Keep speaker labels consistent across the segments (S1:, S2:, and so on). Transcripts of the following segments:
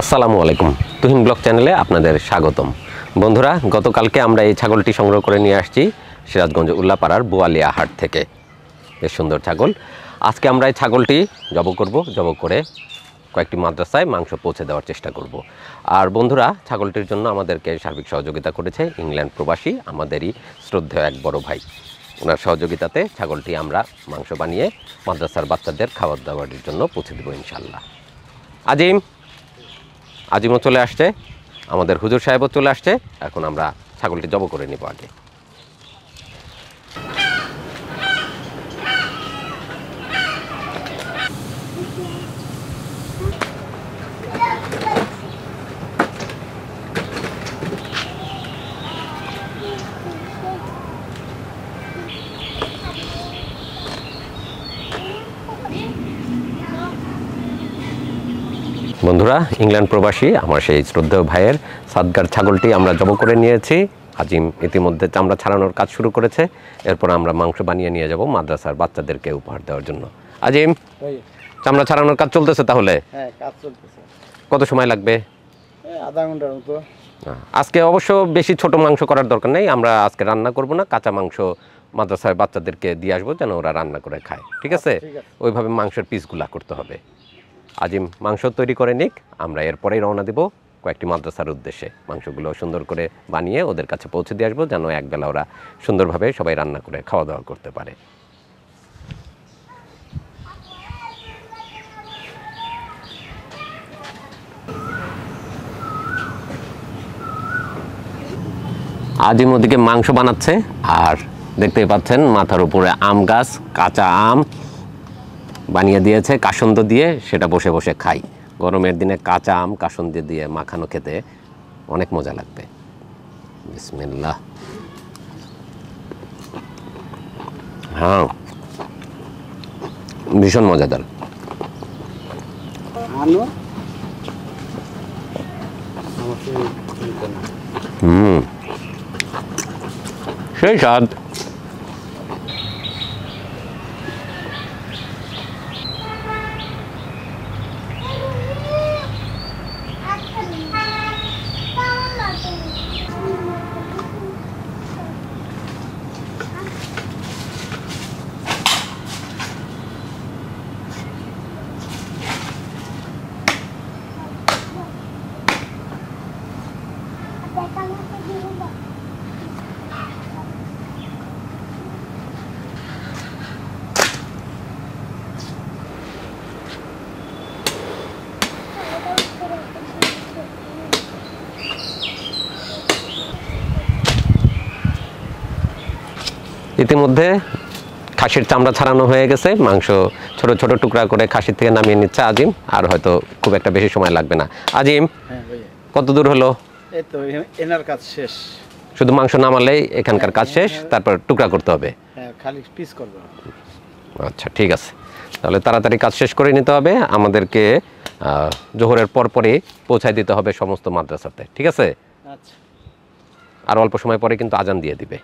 S1: আসসালামু আলাইকুম, তুহিন ব্লগ চ্যানেলে আপনাদের স্বাগতম। বন্ধুরা, গতকালকে আমরা এই ছাগলটি সংগ্রহ করে নিয়ে আসছি সিরাজগঞ্জ উল্লাপাড়ার বোয়ালিয়া হাট থেকে। বেশ সুন্দর ছাগল। আজকে আমরা এই ছাগলটি জব করব, জব করে কয়েকটি মাদ্রাসায় মাংস পৌঁছে দেওয়ার চেষ্টা করব। আর বন্ধুরা, ছাগলটির জন্য আমাদেরকে সার্বিক সহযোগিতা করেছে ইংল্যান্ড প্রবাসী আমাদেরই শ্রদ্ধেয় এক বড় ভাই। ওনার সহযোগিতাতে ছাগলটি আমরা মাংস বানিয়ে মাদ্রাসার বাচ্চাদের খাবার দাবারের জন্য পৌঁছে দেবো ইনশাল্লাহ। আজিমও চলে আসছে, আমাদের হুজুর সাহেবও চলে আসছে। এখন আমরা ছাগলটি জব করে নেব আগে। বন্ধুরা, ইংল্যান্ড প্রবাসী আমার সেই শ্রদ্ধেয় ভাইয়ের সাদগার ছাগলটি আমরা জব করে নিয়েছি। আজিম ইতিমধ্যে চামড়া ছাড়ানোর কাজ শুরু করেছে। এরপর আমরা মাংস বানিয়ে নিয়ে যাব মাদ্রাসার বাচ্চাদেরকে উপহার দেওয়ার জন্য। আজিম, চামড়া ছাড়ানোর কাজ চলতেছে তাহলে?
S2: হ্যাঁ, কাজ চলতেছে।
S1: কত সময় লাগবে?
S2: আধা ঘন্টার মতো।
S1: আজকে অবশ্য বেশি ছোট মাংস করার দরকার নেই, আমরা আজকে রান্না করব না, কাঁচা মাংস মাদ্রাসায় বাচ্চাদেরকে দিয়ে আসবো যেন ওরা রান্না করে খায়। ঠিক আছে? ওইভাবে মাংসের পিসগুলা করতে হবে। আজিম মাংস তৈরি করে নিক, আমরা এরপরেই রওনা দিব কয়েকটি মাদ্রাসার উদ্দেশ্যে। মাংসগুলো সুন্দর করে বানিয়ে ওদের কাছে পৌঁছে দিয়ে আসবো যেন একবেলা ওরা সুন্দরভাবে সবাই রান্না করে খাওয়া দাওয়া করতে পারে। আজিম ওদিকে মাংস বানাচ্ছে, আর দেখতেই পাচ্ছেন মাথার উপরে আম গাছ, কাঁচা আম বানিয়ে দিয়েছে কাসন্দ দিয়ে, সেটা বসে বসে খাই। গরমের দিনে কাঁচা আম কাসন্দ দিয়ে মাখানো খেতে অনেক মজা লাগবে। বিসমিল্লাহ। হ্যাঁ, ভীষণ মজাদার। সেই স্বাদ। ইতিমধ্যে খাসির চামড়া ছাড়ানো হয়ে গেছে, মাংস ছোট ছোট টুকরা করে খাসির থেকে নামিয়ে নিচ্ছে আজিম। আর হয়তো খুব একটা বেশি সময় লাগবে না। আজিম, কত দূর হলো?
S2: এই তো এনার কাজ শেষ।
S1: শুধু মাংস নামালেই এখানকার কাজ শেষ, তারপর টুকরা করতে হবে?
S2: হ্যাঁ, খালি পিস করব।
S1: আচ্ছা, ঠিক আছে, তাহলে তাড়াতাড়ি কাজ শেষ করে নিতে হবে। আমাদেরকে জোহরের পরপরই পৌঁছায় দিতে হবে সমস্ত মাদ্রাসাতে। ঠিক আছে?
S2: আচ্ছা।
S1: আর অল্প সময় পরে কিন্তু আজান দিয়ে দিবে।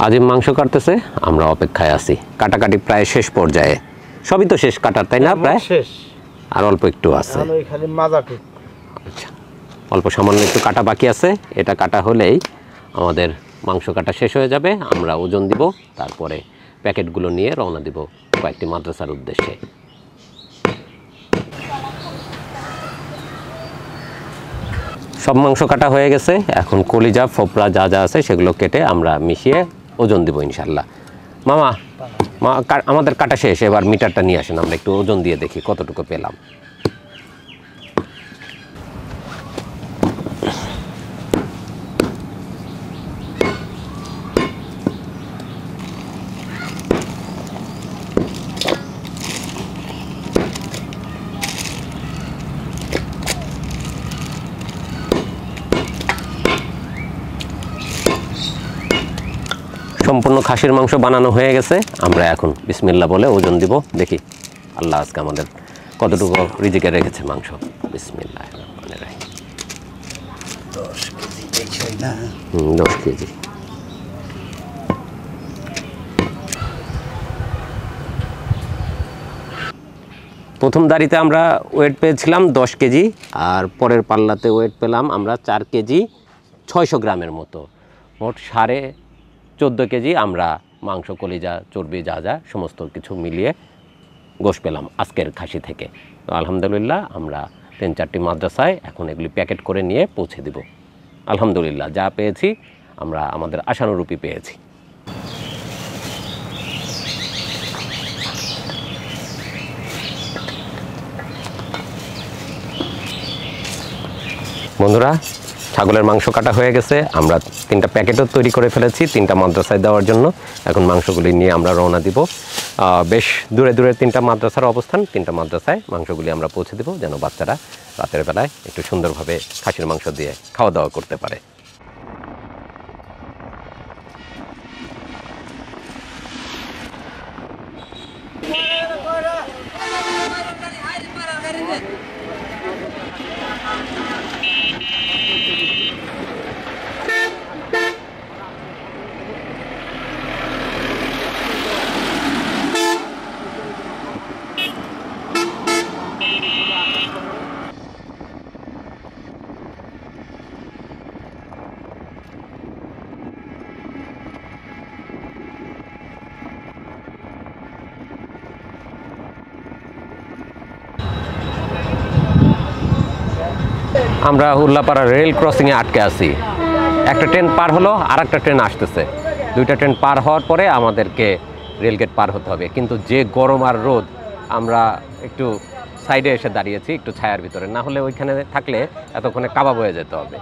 S1: আজিম মাংস কাটতেছে, আমরা অপেক্ষায় আছি। কাটাকাটি প্রায় শেষ পর্যায়ে। সবই তো শেষ কাটার, তাই না? প্রায় শেষ, আর অল্প একটু আছে। আচ্ছা, অল্প সামান্য একটু কাটা বাকি আছে। এটা কাটা হলেই আমাদের মাংস কাটা শেষ হয়ে যাবে। আমরা ওজন দিব, তারপরে প্যাকেটগুলো নিয়ে রওনা দিব কয়েকটি মাদ্রাসার উদ্দেশ্যে। সব মাংস কাটা হয়ে গেছে, এখন কলিজা ফোপড়া যা যা আছে সেগুলো কেটে আমরা মিশিয়ে ওজন দিব ইনশাল্লাহ। মামা আমাদের কাটা শেষ, এবার মিটারটা নিয়ে আসেন, আমরা একটু ওজন দিয়ে দেখি কতটুকু পেলাম। সম্পূর্ণ খাসির মাংস বানানো হয়ে গেছে, আমরা এখন বিসমিল্লাহ বলে ওজন দিব, দেখি আল্লাহ আজকে আমাদের কতটুকু রিজিকে রেখেছে মাংস। বিসমিল্লাহ 10 কেজি। প্রথম দাঁড়িতে আমরা ওয়েট পেয়েছিলাম 10 কেজি, আর পরের পাল্লাতে ওয়েট পেলাম আমরা 4 কেজি 600 গ্রামের মতো, মোট 14.5 কেজি আমরা মাংস, কলিজা, চর্বি যা যা সমস্ত কিছু মিলিয়ে গোশ পেলাম আজকের খাসি থেকে। তো আলহামদুলিল্লাহ আমরা 3-4টি মাদ্রাসায় এখন এগুলি প্যাকেট করে নিয়ে পৌঁছে দিব। আলহামদুলিল্লাহ যা পেয়েছি আমরা আমাদের আশানুরূপী পেয়েছি। বন্ধুরা, ছাগলের মাংস কাটা হয়ে গেছে, আমরা 3টা প্যাকেটও তৈরি করে ফেলেছি 3টা মাদ্রাসায় দেওয়ার জন্য। এখন মাংসগুলি নিয়ে আমরা রওনা দিব। বেশ দূরে দূরে 3টা মাদ্রাসার অবস্থান, 3টা মাদ্রাসায় মাংসগুলি আমরা পৌঁছে দেব, যেন বাচ্চারা রাতের বেলায় একটু সুন্দরভাবে খাসির মাংস দিয়ে খাওয়া দাওয়া করতে পারে। আমরা উল্লাপাড়া রেল ক্রসিংয়ে আটকে আছি। একটা ট্রেন পার হলো, আর একটা ট্রেন আসতেছে। 2টা ট্রেন পার হওয়ার পরে আমাদেরকে রেলগেট পার হতে হবে। কিন্তু যে গরম আর রোদ, আমরা একটু সাইডে এসে দাঁড়িয়েছি, একটু ছায়ার ভিতরে, না হলে ওইখানে থাকলে এতক্ষণে কাবাব হয়ে যেতে হবে।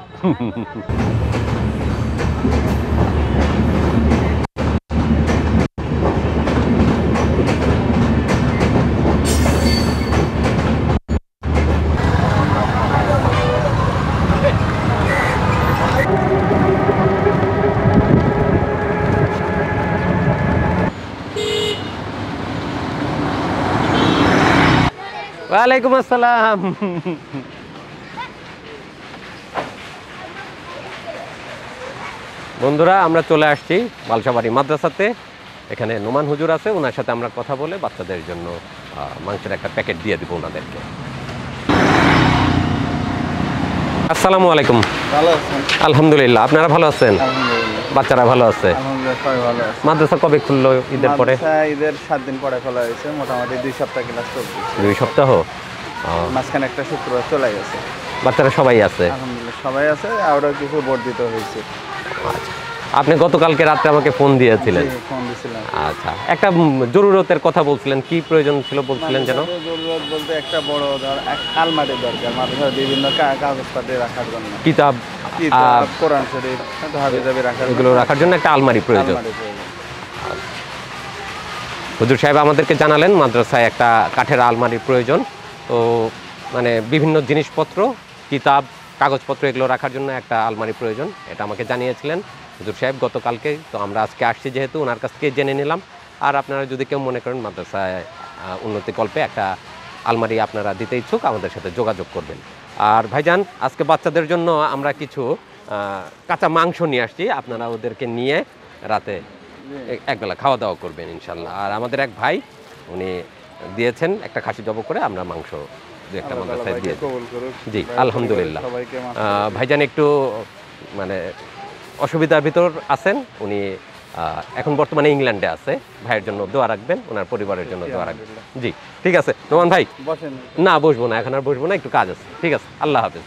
S1: ওয়ালাইকুম আসসালাম। বন্ধুরা, আমরা চলে আসছি বালসাবাড়ি মাদ্রাসাতে। এখানে নোমান হুজুর আছে, ওনার সাথে আমরা কথা বলে বাচ্চাদের জন্য মাংসের একটা প্যাকেট দিয়ে দিব ওনাদেরকে। আসসালামু আলাইকুম।
S2: ভালো আছেন?
S1: আলহামদুলিল্লাহ, আপনারা ভালো আছেন?
S2: আলহামদুলিল্লাহ।
S1: বাচ্চারা ভালো আছে?
S2: আলহামদুলিল্লাহ, সবাই ভালো আছে।
S1: মাদ্রাসা কবে খুললো ঈদের পরে?
S2: মাদ্রাসা ঈদের 7 দিন পরে খোলা হয়েছে, মোটামুটি 2 সপ্তাহ ক্লাস চলছে।
S1: 2 সপ্তাহ।
S2: মাঝখানে একটা শুক্রবার চলে গেছে।
S1: বাচ্চারা সবাই আছে?
S2: আলহামদুলিল্লাহ সবাই আছে, আরও কিছু বর্ধিত হয়েছে।
S1: আচ্ছা, আপনি গতকালকে রাত্রে আমাকে ফোন দিয়েছিলেন।
S2: ফোন দিছিলাম।
S1: আচ্ছা, একটা জরুরতের কথা বলছিলেন, কি প্রয়োজন ছিল বলছিলেন যেন?
S2: জরুরত বলতে একটা বড় আলমারি দরকার মাদ্রাসার বিভিন্ন কাগজপাতি রাখার জন্য,
S1: কিতাব,
S2: কোরআন শরীফ, হাবিজাবি রাখার,
S1: এগুলো রাখার জন্য একটা আলমারি প্রয়োজন। হুজুর সাহেব আমাদেরকে জানালেন মাদ্রাসায় একটা কাঠের আলমারির প্রয়োজন। তো মানে বিভিন্ন জিনিসপত্র, কিতাব, কাগজপত্র এগুলো রাখার জন্য একটা আলমারি প্রয়োজন, এটা আমাকে জানিয়েছিলেন হুজুর সাহেব গতকালকে। তো আমরা আজকে আসছি যেহেতু, ওনার কাছ থেকে জেনে নিলাম। আর আপনারা যদি কেউ মনে করেন মাদ্রাসায় উন্নতিকল্পে একটা আলমারি আপনারা দিতে ইচ্ছুক, আমাদের সাথে যোগাযোগ করবেন। আর ভাইজান, আজকে বাচ্চাদের জন্য আমরা কিছু কাঁচা মাংস নিয়ে আসছি, আপনারা ওদেরকে নিয়ে রাতে একবেলা খাওয়া দাওয়া করবেন ইনশাল্লাহ। আর আমাদের এক ভাই, উনি দিয়েছেন একটা খাসি জব করে, আমরা মাংস একটা মাদ্রাসায় দিয়ে জি আলহামদুলিল্লাহ। ভাইজান একটু মানে অসুবিধার ভিতর আছেন, উনি এখন বর্তমানে ইংল্যান্ডে আছে। ভাইয়ের জন্য দোয়া রাখবেন, ওনার পরিবারের জন্য দোয়া রাখবেন। জি ঠিক আছে নোমান ভাই।
S2: বসেন।
S1: না বসবো না, এখন আর বসবো না, একটু কাজ আছে। ঠিক আছে, আল্লাহ হাফেজ।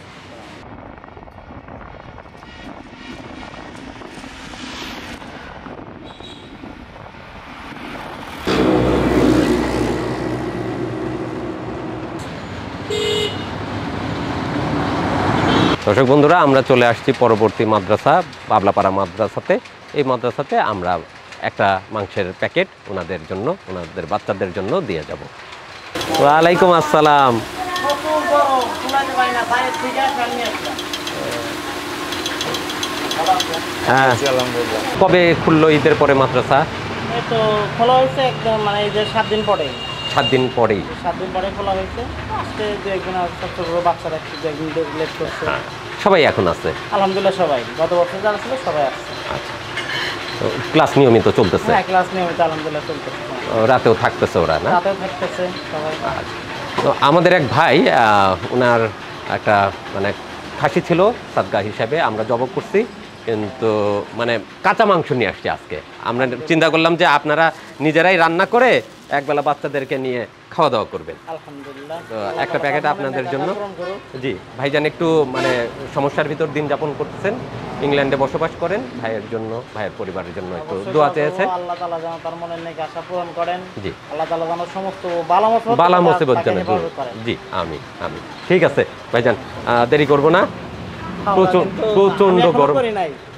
S1: দর্শক বন্ধুরা, আমরা চলে আসছি পরবর্তী মাদ্রাসা বাবলাপাড়া মাদ্রাসাতে। এই মাদ্রাসাতে আমরা একটা মাংসের প্যাকেট ওনাদের জন্য, ওনাদের বাচ্চাদের জন্য দিয়ে যাব। ওয়ালাইকুম আসসালাম। হ্যাঁ, কবে খুললো ঈদের পরে মাদ্রাসা?
S3: এই তো খোলা হয়েছে একদম, মানে এই যে 7 দিন পরে।
S1: 7 দিন পরেই।
S3: 7 দিন পরে খোলা হয়েছে। আজকে দু একজন ছোট ছোট বাচ্চারা একটু দু একদিন লেট করছে।
S1: সবাই এখন আছে?
S3: আলহামদুলিল্লাহ সবাই, গত বছর যারা ছিল সবাই আসছে।
S1: আচ্ছা, তো ক্লাস নিয়মিত চলতেছে?
S3: হ্যাঁ, ক্লাস নিয়মিত আলহামদুলিল্লাহ চলতেছে।
S1: রাতেও থাকতেছে ওরা না?
S3: রাতেও থাকতেছে সবাই।
S1: তো আমাদের এক ভাই, ওনার একটা মানে খাসি ছিল সাদগা হিসাবে, আমরা জব করছি, কিন্তু মানে কাঁচা মাংস নিয়ে আসছি আজকে। আমরা চিন্তা করলাম যে আপনারা নিজেরাই রান্না করে একবেলা বাচ্চাদেরকে নিয়ে খাওয়া দাওয়া করবেন।
S3: আলহামদুলিল্লাহ।
S1: তো একটা প্যাকেট আপনাদের জন্য। জি ভাইজান, একটু মানে সমস্যার ভিতর দিন যাপন করতেছেন, ইংল্যান্ডে বসবাস করেন, ভাইয়ের জন্য, ভাইয়ের পরিবারের জন্য একটু দোয়া চেয়েছে।
S3: আল্লাহ তাআলা যেন তার মনের নেক আশা পূরণ করেন।
S1: জি,
S3: আল্লাহ তাআলা যেন সমস্ত বালা মুসিবত
S1: যেন দূর। জি, আমিন আমিন। ঠিক আছে ভাইজান, দেরি করব না। প্রচন্ড গরম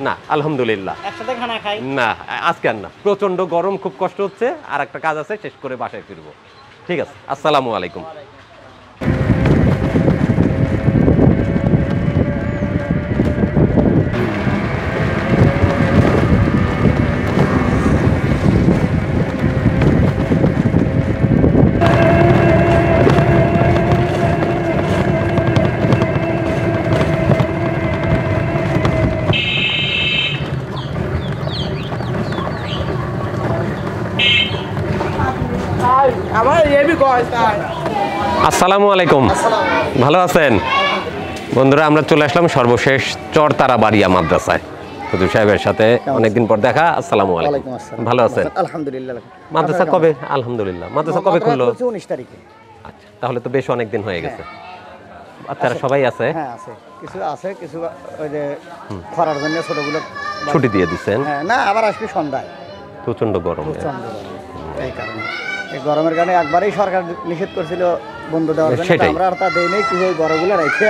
S1: না, আলহামদুলিল্লাহ
S3: একসাথে খানা খাই
S1: না, আজকে আর না, প্রচন্ড গরম, খুব কষ্ট হচ্ছে। আর একটা কাজ আছে, শেষ করে বাসায় ফিরবো। ঠিক আছে, আসসালামু আলাইকুম। আসসালামু আলাইকুম, ভালো আছেন? বন্ধুরা, আমরা চলে আসলাম সর্বশেষ চরতারাবাড়িয়া মাদ্রাসায় হুজুর সাহেবের সাথে অনেকদিন পর দেখা। আসসালামু আলাইকুম, ভালো আছেন?
S4: আলহামদুলিল্লাহ।
S1: মাদ্রাসা কবে? আলহামদুলিল্লাহ। মাদ্রাসা কবে খুললো?
S4: 19 তারিখে।
S1: আচ্ছা, তাহলে তো বেশ অনেক দিন হয়ে গেছে। বাচ্চারা সবাই আছে?
S4: হ্যাঁ আছে, কিছু আছে, কিছু ওই যে খরার জন্য ছোটগুলো
S1: ছুটি দিয়ে দিচ্ছেন?
S4: হ্যাঁ, না আবার আসবে সন্ধ্যায়।
S1: প্রচন্ড গরম।
S4: এই কারণে, এই গরমের কারণে একবারই সরকার নিষেধ করছিল বন্ধ দেওয়ার জন্য, আমরা আর তা দেই নাই, কি ওই বড়গুলো রেখে।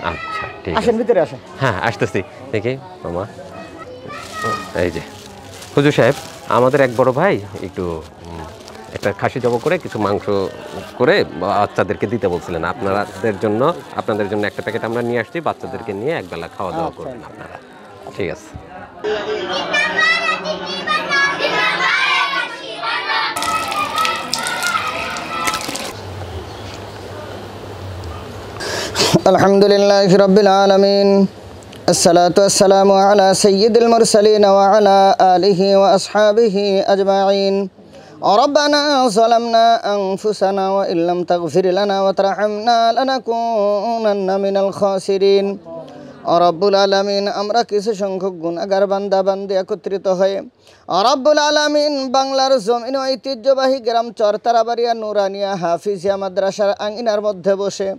S1: আচ্ছা ঠিক
S4: আসেন,
S1: আছে,
S4: ভিতরে আসেন।
S1: হ্যাঁ আসতেছি। দেখি মামা, এই যে হুজুর সাহেব, আমাদের এক বড় ভাই একটু একটা খাসি জব করে কিছু মাংস করে বাচ্চাদেরকে দিতে বলছিলেন। আপনাদের জন্য একটা প্যাকেট আমরা নিয়ে আসছি, বাচ্চাদেরকে নিয়ে একবেলা খাওয়া দাওয়া করবেন আপনারা। ঠিক আছে।
S4: আলহামদুলিল্লাহি রাব্বিল আলামিন, আসসালাতু ওয়াসসালামু আলা সাইয়্যিদিল মুরসালিন ওয়া আলা আলিহি ওয়া আসহাবিহি আজমাইন। রব্বানা যালামনা আনফুসানা ওয়া ইল্লাম তাগফির লানা ওয়া তারহামনা লানাকুনান্না মিনাল খাসিরিন। রব্বুল আলামিন, আমরা কিছু সংখ্যক গুনাহগার বান্দা বান্দি একত্রিত হয়ে রব্বুল আলামিন বাংলার জমিন ঐতিহ্যবাহী গ্রাম চরতারাবাড়িয়া নুরানিয়া হাফিজিয়া মাদ্রাসার আঙিনার মধ্যে বসে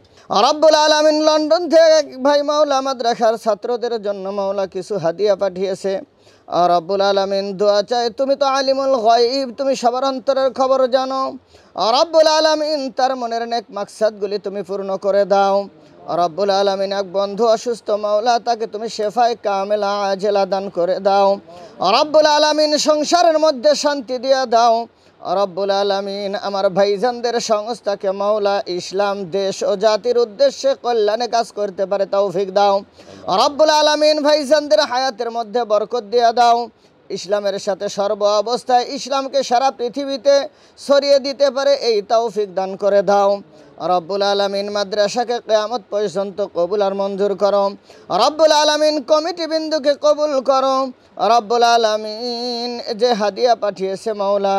S4: রব্বুল আলামিন লন্ডন থেকে এক ভাই মাওলা মাদ্রাসার ছাত্রদের জন্য মাওলা কিছু হাদিয়া পাঠিয়েছে। রব্বুল আলামিন, দোয়া চাই, তুমি তো আলিমুল গায়ব, তুমি সবার অন্তরের খবর জানো। রব্বুল আলামিন, তার মনের নেক মাকসাদগুলি তুমি পূর্ণ করে দাও। রব্বুল আলামিন, এক বন্ধু অসুস্থ মাওলা, তাকে তুমি শেফায়ে কামেলা আজেলা দান করে দাও। রব্বুল আলামিন, সংসারের মধ্যে শান্তি দিয়ে দাও। রব্বুল আলামিন, আমার ভাইজানদের সংস্থাকে মাওলা ইসলাম দেশ ও জাতির উদ্দেশ্যে কল্যাণে কাজ করতে পারে তৌফিক দাও। রব্বুল আলামিন, ভাইজানদের হায়াতের মধ্যে বরকত দিয়ে দাও। ইসলামের সাথে সর্ব অবস্থায় ইসলামকে সারা পৃথিবীতে ছড়িয়ে দিতে পারে এই তৌফিক দান করে দাও। রব্বুল আলামিন, মাদ্রাসাকে কিয়ামত পর্যন্ত কবুল আর মঞ্জুর করো। রব্বুল আলামিন, কমিটি বিন্দুকে কবুল করো। রব্বুল আলামিন, যে হাদিয়া পাঠিয়েছে মাওলা,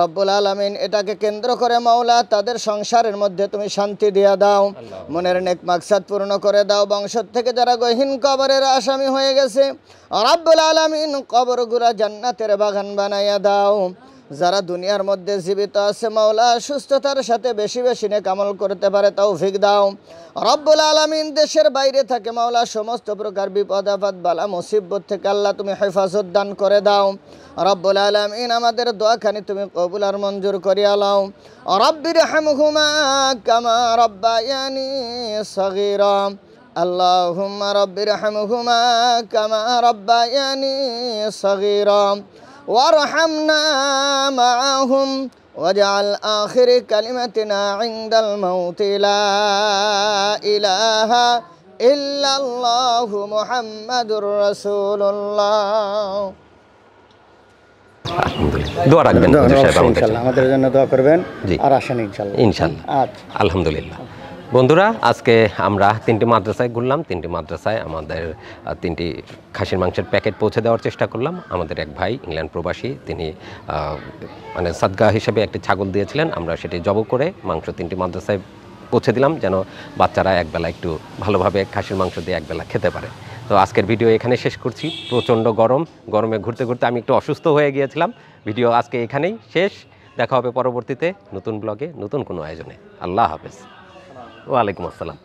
S4: রব্বুল আলামিন, এটাকে কেন্দ্র করে মাওলা তাদের সংসারের মধ্যে তুমি শান্তি দিয়া দাও, মনের নেক মাকসাদ পূর্ণ করে দাও। বংশ থেকে যারা গহীন কবরের আসামি হয়ে গেছে, রব্বুল আলামিন, কবরগুলা জান্নাতের বাগান বানাইয়া দাও। যারা দুনিয়ার মধ্যে জীবিত আছে মাওলা, সুস্থতার সাথে বেশি বেশি নেক আমল করতে পারে তৌফিক দাও। রব্বুল আলামিন, দেশের বাইরে থাকে মাওলা সমস্ত প্রকার বিপদ আপদ বালা মুসিবত থেকে আল্লাহ তুমি হেফাজত দান করে দাও। রব্বুল আলামিন, আমাদের দোয়াখানি তুমি কবুল আর মঞ্জুর করিয়া লাও। রব্বিরহামহুমা কামা রব্বায়ানি সগীরা। اللهم رب ارحمهما كما ربياني صغيرا وارحمنا معهم واجعل آخر كلمتنا عند الموت لا إله إلا الله محمد رسول الله
S1: আলহামদুলিল্লাহ, দোয়া রাখবেন হুজুর সাহেব আমাদের জন্য।
S4: আমাদের জন্য দোয়া করবেন
S1: জি।
S4: আর আসেন ইনশাআল্লাহ।
S1: ইনশাল্লাহ,
S4: আচ্ছা।
S1: আলহামদুলিল্লাহ। বন্ধুরা, আজকে আমরা 3টি মাদ্রাসায় ঘুরলাম। 3টি মাদ্রাসায় আমাদের 3টি খাসির মাংসের প্যাকেট পৌঁছে দেওয়ার চেষ্টা করলাম। আমাদের এক ভাই ইংল্যান্ড প্রবাসী, তিনি মানে সাদগা হিসেবে একটি ছাগল দিয়েছিলেন। আমরা সেটি জব করে মাংস 3টি মাদ্রাসায় পৌঁছে দিলাম, যেন বাচ্চারা একবেলা একটু ভালোভাবে খাসির মাংস দিয়ে একবেলা খেতে পারে। তো আজকের ভিডিও এখানে শেষ করছি। প্রচণ্ড গরমে ঘুরতে ঘুরতে আমি একটু অসুস্থ হয়ে গিয়েছিলাম। ভিডিও আজকে এখানেই শেষ। দেখা হবে পরবর্তীতে নতুন ব্লগে, নতুন কোনো আয়োজনে। আল্লাহ হাফেজ। ওয়ালাইকুম আসসালাম।